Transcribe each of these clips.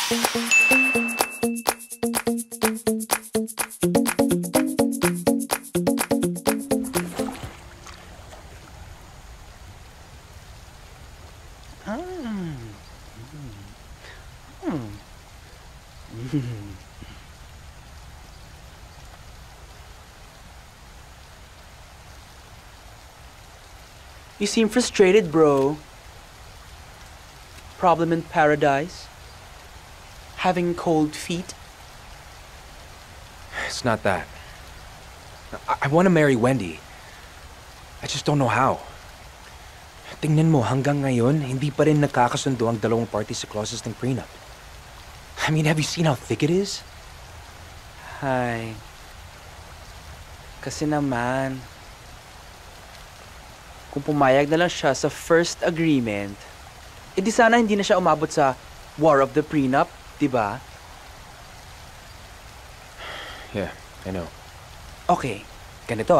You seem frustrated, bro. Problem in paradise? Having cold feet? It's not that. I want to marry Wendy. I just don't know how. Tingnan mo, hanggang ngayon, hindi pa rin nagkakasundo ang dalawang parties sa clauses ng prenup. I mean, have you seen how thick it is? Hi. Kasi naman, kung pumayag na lang siya sa first agreement, edi sana hindi na siya umabot sa war of the prenup, diba? Yeah, I know. Okay, ganito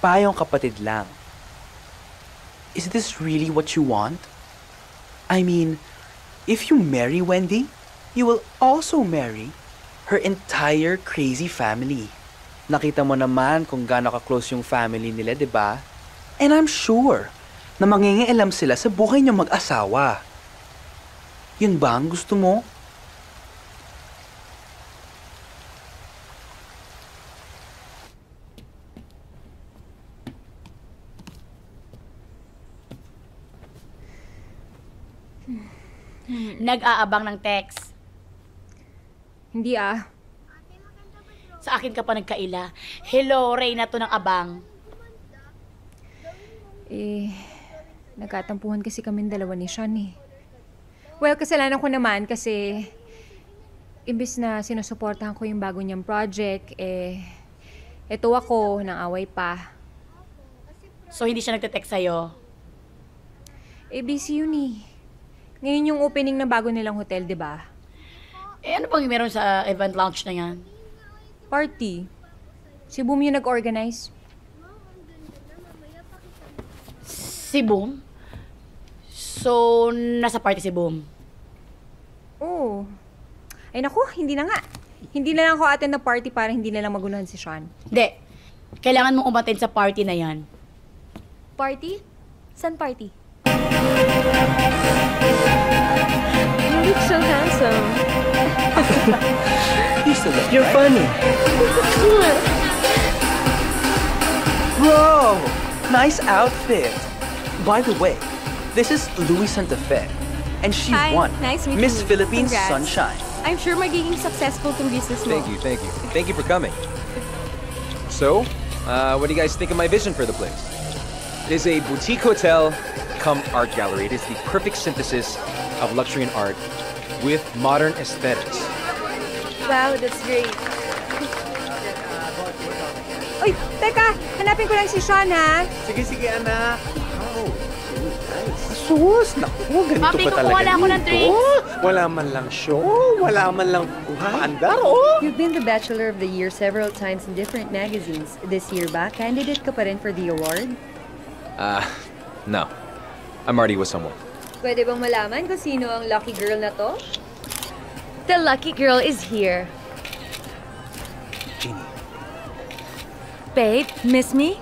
payong kapatid lang. Is this really what you want? I mean, if you marry Wendy, you will also marry her entire crazy family. Nakita mo naman kung gaano ka-close yung family nila, diba? And I'm sure na mangingialam sila sa buhay niyong mag-asawa. Yun ba ang gusto mo? Nag-aabang ng text. Hindi Sa akin ka pa nagkaila. Hello, Reyna to ng abang. Nagkatampuhan kasi kaming dalawa ni Sean Well, kasalanan ko naman kasi imbis na sinusuportahan ko yung bago niyang project, eto ako, nang away pa. So, hindi siya nagte-text sa'yo? Busy yun Ngayon yung opening ng bago nilang hotel, di ba? Ano bang meron sa event launch na yan? Party. Si Boom yung nag-organize. Si Boom? So, nasa party si Boom? Oo. Ay naku, hindi na nga. Hindi na lang ako attend na party para hindi na lang magunahan si Sean. Hindi. Kailangan mong umattend sa party na yan. Party? San party? You look so handsome. You're funny. Bro, nice outfit. By the way, this is Louis Santa Fe, and she won nice meeting Miss you. Philippines Congrats. Sunshine. I'm sure magiging successful tong business mo. Thank you, thank you. Thank you for coming. So, what do you guys think of my vision for the place? It is a boutique hotel come art gallery. It is the perfect synthesis of luxury and art with modern aesthetics. Wow, that's great. Uy, teka! Hanapin ko lang si Sean, Sige, anak. Oh, nice. Sus, naku, ganito Papi, pa talaga kukuha na ako ng dito. drinks. Wala man lang show, wala man lang paandar, You've been the Bachelor of the Year several times in different magazines. This year ba, candidate ka pa rin for the award? No. I'm already with someone. Pwede bang malaman kung sino ang lucky girl na to? The lucky girl is here. Jeannie. Babe, miss me?